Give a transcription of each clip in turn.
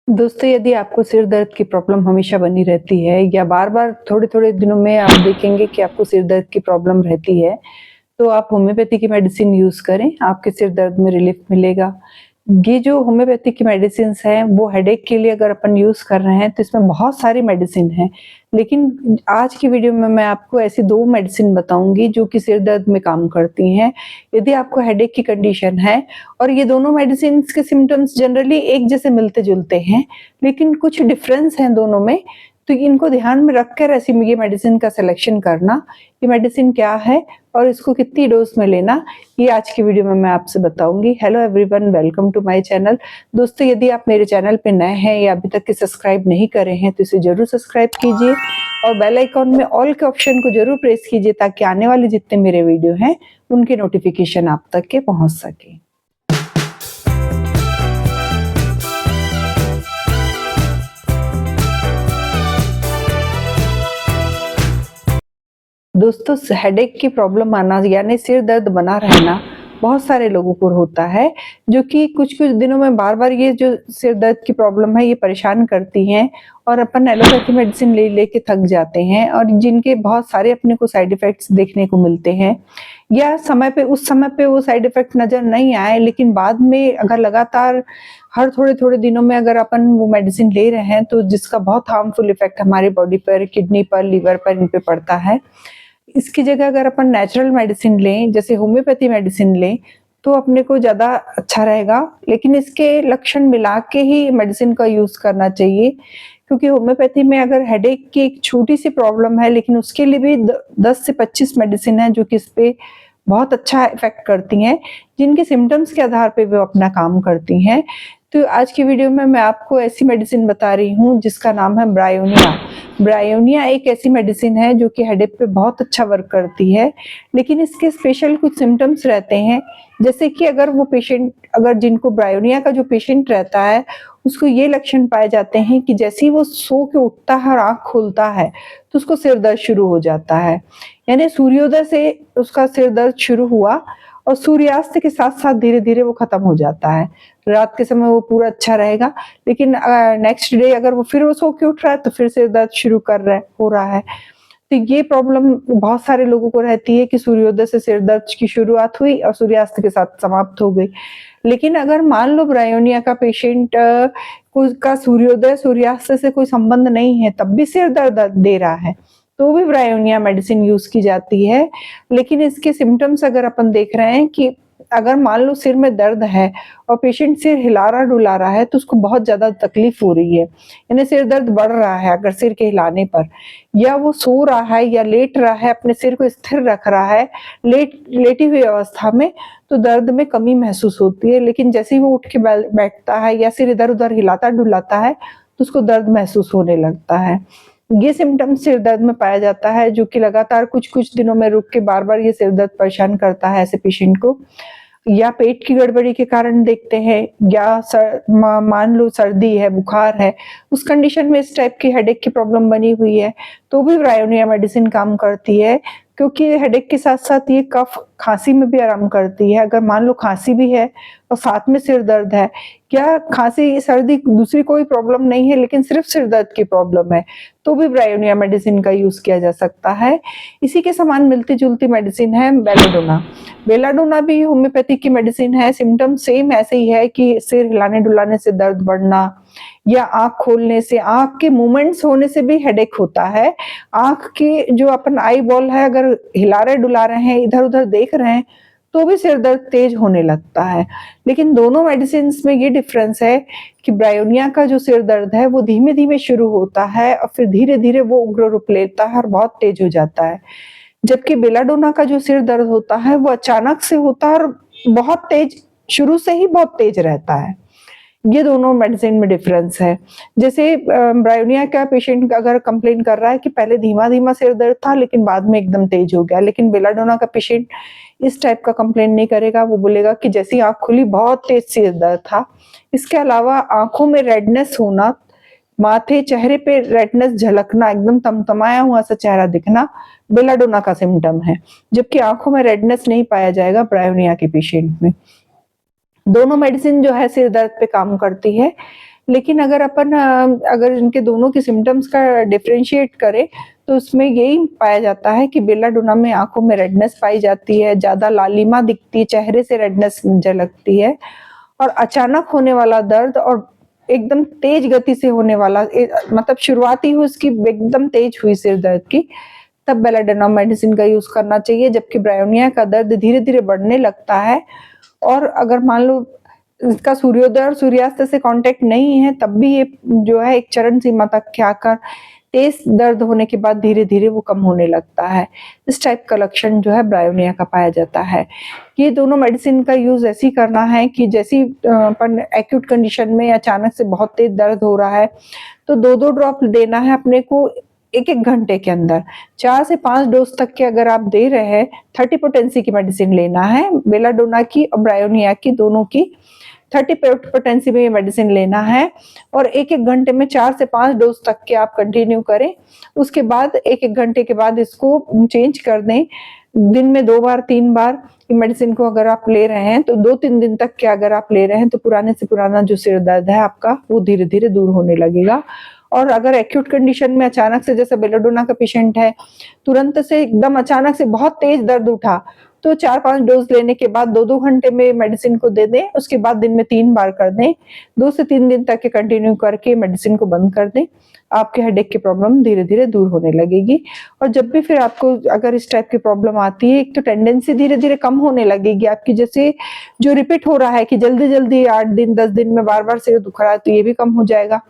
दोस्तों, यदि आपको सिर दर्द की प्रॉब्लम हमेशा बनी रहती है या बार-बार थोड़े-थोड़े दिनों में आप देखेंगे कि आपको सिर दर्द की प्रॉब्लम रहती है, तो आप होम्योपैथी की मेडिसिन यूज़ करें, आपके सिर दर्द में रिलीफ मिलेगा। ये जो होम्योपैथी की मेडिसिन्स हैं, वो हेडेक के लिए अगर अपन यूज़ कर रहे हैं, तो इसमें बहुत सारी मेडिसिन हैं। लेकिन आज की वीडियो में मैं आपको ऐसी 2 मेडिसिन बताऊँगी, जो कि सिर दर्द में काम करती हैं। यदि आपको हेडेक की कंडीशन है और ये दोनों मेडिसिन्स के सिम्पटम्स जनरली एक जैसे मिलते-जुलते हैं, लेकिन कुछ डिफरेंस हैं दोनों में, तो इनको ध्यान में रखकर ऐसी ये मेडिसिन का सिलेक्शन करना, ये मेडिसिन क्या है और इसको कितनी डोज़ में लेना, ये आज की वीडियो में मैं आपसे बताऊँगी। Hello everyone, welcome to my channel. दोस्तों, यदि आप मेरे चैनल पे नए हैं या अभी तक के सब्सक्राइब नहीं करे हैं, तो इसे ज़रूर सब्सक्राइब कीजिए और बेल आइकॉन में ऑल के ऑप्शन को ज़रूर प्रेस कीजिए ताकि आने वाले जितने मेरे वीडियो हैं, उनके नोटिफ़िकेशन आप तक के पहुँच सकें। दोस्तों, हेडेक की प्रॉब्लम आना यानी सिर दर्द बना रहना बहुत सारे लोगों को होता है, जो कि कुछ-कुछ दिनों में बार-बार ये जो सिर दर्द की प्रॉब्लम है ये परेशान करती हैं और अपन एलोपैथी मेडिसिन ले के थक जाते हैं और जिनके बहुत सारे अपने को साइड इफ़ेक्ट्स देखने को मिलते हैं या उस समय पे वो साइड इफ़ेक्ट नज़र नहीं आए, लेकिन बाद में अगर लगातार हर थोड़े-थोड़े दिनों में अगर अपन वो मेडिसिन ले रहे हैं, तो जिसका बहुत हार्मफुल इफ़ेक्ट हमारी बॉडी पर, किडनी पर, लिवर पर, इन पे पड़ता है। इसकी जगह अगर अपन नेचुरल मेडिसिन लें, जैसे होम्योपैथी मेडिसिन लें, तो अपने को ज़्यादा अच्छा रहेगा। लेकिन इसके लक्षण मिला के ही मेडिसिन का यूज़ करना चाहिए, क्योंकि होम्योपैथी में अगर हेडेक की एक छोटी-सी प्रॉब्लम है, लेकिन उसके लिए भी 10 से 25 मेडिसिन है, जो कि इस पे बहुत अच्छा इफ़ेक्ट करती हैं, जिनके सिम्पटम्स के आधार पे वो अपना काम करती हैं। तो आज की वीडियो में मैं आपको ऐसी मेडिसिन बता रही हूँ, जिसका नाम है ब्रायोनिया। ब्रायोनिया एक ऐसी मेडिसिन है जो कि हेडेक पे बहुत अच्छा वर्क करती है, लेकिन इसके स्पेशल कुछ सिम्पटम्स रहते हैं, जैसे कि अगर जिनको ब्रायोनिया का जो पेशेंट रहता है, उसको ये लक्षण पाए जाते हैं कि जैसे ही वो सो के उठता है और आँख खोलता है, तो उसको सिर दर्द शुरू हो जाता है। यानी सूर्योदय से उसका सिर दर्द शुरू हुआ और सूर्यास्त के साथ-साथ धीरे-धीरे वो खत्म हो जाता है। रात के समय वो पूरा अच्छा रहेगा, लेकिन नेक्स्ट डे अगर वो सो के उठ रहा है, तो फिर सिर दर्द शुरू हो रहा है। तो ये प्रॉब्लम बहुत सारे लोगों को रहती है कि सूर्योदय से सिर दर्द की शुरुआत हुई और सूर्यास्त के साथ समाप्त हो गई। लेकिन अगर मान लो ब्रायोनिया का पेशेंट का सूर्योदय सूर्यास्त से कोई संबंध नहीं है, तब भी सिर दर्द दे रहा है, तो भी ब्रायोनिया मेडिसिन यूज़ की जाती है। लेकिन इसके सिम्पटम्स अगर अपन देख रहे हैं कि अगर मान लो सिर में दर्द है और पेशेंट सिर हिला रहा-डुला रहा है, तो उसको बहुत ज़्यादा तकलीफ हो रही है। यानी सिर दर्द बढ़ रहा है अगर सिर के हिलाने पर, या वो सो रहा है या लेट रहा है, अपने सिर को स्थिर रख रहा है, लेटी हुई अवस्था में, तो दर्द में कमी महसूस होती है। लेकिन जैसे ही वो उठ के बैठता है या सिर इधर-उधर हिलाता-डुलाता है, तो उसको दर्द महसूस होने लगता है। ये सिम्पटम्स सिर दर्द में पाया जाता है, जो कि लगातार कुछ-कुछ दिनों में रुक के बार-बार ये सिर दर्द परेशान करता है ऐसे पेशेंट को। या पेट की गड़बड़ी के कारण देखते हैं, या मान लो सर्दी है, बुखार है, उस कंडीशन में इस टाइप की हेडेक की प्रॉब्लम बनी हुई है, तो भी ब्रायोनिया मेडिसिन काम करती है, क्योंकि हेडेक के साथ-साथ ये कफ, खाँसी में भी आराम करती है। अगर मान लो खाँसी भी है और साथ में सिर दर्द है, या खाँसी, सर्दी दूसरी कोई प्रॉब्लम नहीं है, लेकिन सिर्फ सिर दर्द की प्रॉब्लम है, तो भी ब्रायोनिया मेडिसिन का यूज़ किया जा सकता है। इसी के समान मिलती-जुलती मेडिसिन है बेलाडोना। बेलाडोना भी होम्योपैथी की मेडिसिन है, सिम्पटम सेम ऐसे ही है कि सिर हिलाने-डुलाने से दर्द बढ़ना या आँख खोलने से, आँख के मूवमेंट्स होने से भी हेडेक होता है। आँख की जो अपन आई बॉल है, अगर हिला रहे-डुला रहे हैं, इधर-उधर देख रहे हैं, तो भी सिर दर्द तेज होने लगता है। लेकिन दोनों मेडिसिन्स में ये डिफरेंस है कि ब्रायोनिया का जो सिर दर्द है, वो धीमे-धीमे शुरू होता है और फिर धीरे-धीरे वो उग्र रूप लेता है और बहुत तेज हो जाता है। जबकि बेलाडोना का जो सिर दर्द होता है, वो अचानक से होता है और बहुत तेज, शुरू से ही बहुत तेज रहता है। ये दोनों मेडिसिन में डिफरेंस है। जैसे ब्रायोनिया का पेशेंट अगर कंप्लेन कर रहा है कि पहले धीमा-धीमा सिर दर्द था, लेकिन बाद में एकदम तेज हो गया। लेकिन बेलाडोना का पेशेंट इस टाइप का कंप्लेन नहीं करेगा, वो बोलेगा कि जैसे ही आँख खुली बहुत तेज सिर दर्द था। इसके अलावा आँखों में रेडनेस होना, माथे, चेहरे पे रेडनेस झलकना, एकदम तमतमाया हुआ सा चेहरा दिखना बेलाडोना का सिम्पटम है, जबकि आँखों में रेडनेस नहीं पाया जाएगा ब्रायोनिया के पेशेंट में। दोनों मेडिसिन जो है सिर दर्द पे काम करती है, लेकिन अगर अपन अगर इनके दोनों के सिम्पटम्स का डिफरेंशिएट करें तो उसमें यही पाया जाता है कि बेलाडोना में आँखों में रेडनेस पाई जाती है, ज़्यादा लालिमा दिखती है, चेहरे से रेडनेस झलकती है और अचानक होने वाला दर्द और एकदम तेज गति से होने वाला मतलब शुरुआती हुई उसकी एकदम तेज हुई सिर दर्द की, तब बेलाडोना मेडिसिन का यूज़ करना चाहिए। जबकि ब्रायोनिया का दर्द धीरे-धीरे बढ़ने लगता है और अगर मान लो इसका सूर्योदय और सूर्यास्त से कांटेक्ट नहीं है, तब भी ये जो है एक चरण सीमा तक के आकर तेज दर्द होने के बाद धीरे-धीरे वो कम होने लगता है। इस टाइप का लक्षण जो है ब्रायोनिया का पाया जाता है। ये दोनों मेडिसिन का यूज़ ऐसे ही करना है कि जैसे अपन एक्यूट कंडीशन में अचानक से बहुत तेज दर्द हो रहा है, तो 2-2 ड्रॉप देना है अपने को 1-1 घंटे के अंदर। 4 से 5 डोज़ तक के अगर आप दे रहे हैं, 30 पोटेंसी की मेडिसिन लेना है, बेलाडोना की और ब्रायोनिया की दोनों की 30 पोटेंसी में ये मेडिसिन लेना है और 1-1 घंटे में 4 से 5 डोज़ तक के आप कंटिन्यू करें। उसके बाद 1-1 घंटे के बाद इसको चेंज कर दें। दिन में 2 बार 3 बार मेडिसिन को अगर आप ले रहे हैं, तो 2-3 दिन तक के अगर आप ले रहे हैं, तो पुराने से पुराना जो सिर दर्द है आपका, वो धीरे-धीरे दूर होने लगेगा। और अगर एक्यूट कंडीशन में अचानक से जैसे बेलाडोना का पेशेंट है, तुरंत से एकदम अचानक से बहुत तेज दर्द उठा, तो 4-5 डोज़ लेने के बाद 2-2 घंटे में मेडिसिन को दे दें, उसके बाद दिन में 3 बार कर दें। 2 से 3 दिन तक के कंटिन्यू करके मेडिसिन को बंद कर दें। आपके हेडेक की प्रॉब्लम धीरे-धीरे दूर होने लगेगी। और जब भी फिर आपको अगर इस टाइप की प्रॉब्लम आती है, एक तो टेंडेंसी धीरे-धीरे कम होने लगेगी आपकी, जैसे जो रिपीट हो रहा है कि जल्दी-जल्दी 8 दिन 10 दिन में बार-बार सिर दुख रहा है, तो ये भी कम हो जाएगा।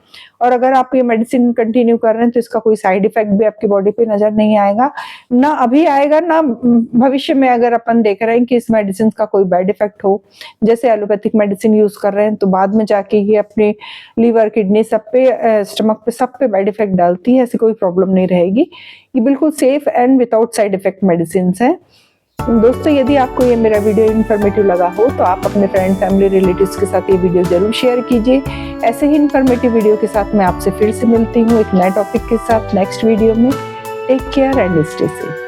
और अगर आप ये मेडिसिन कंटिन्यू कर रहे हैं, तो इसका कोई साइड इफेक्ट भी आपकी बॉडी पे नज़र नहीं आएगा। ना अभी आएगा, ना भविष्य में अगर अपन देख रहे हैं कि इस मेडिसिन का कोई बैड इफेक्ट हो, जैसे एलोपैथिक मेडिसिन यूज़ कर रहे हैं, तो बाद में जाके ये अपने लीवर, किडनी सब पे, स्टमक पे, सब पे बैड इफेक्ट डालती है। ऐसी कोई प्रॉब्लम नहीं रहेगी। ये बिल्कुल safe and without side effect medicines हैं। दोस्तों, यदि आपको ये मेरा वीडियो इन्फॉर्मेटिव लगा हो, तो आप अपने फ्रेंड, फैमिली, रिलेटिव्स के साथ ये वीडियो जरूर शेयर कीजिए। ऐसे ही इन्फॉर्मेटिव वीडियो के साथ मैं आपसे फिर से मिलती हूँ एक नए टॉपिक के साथ नेक्स्ट वीडियो में। Take care and stay safe.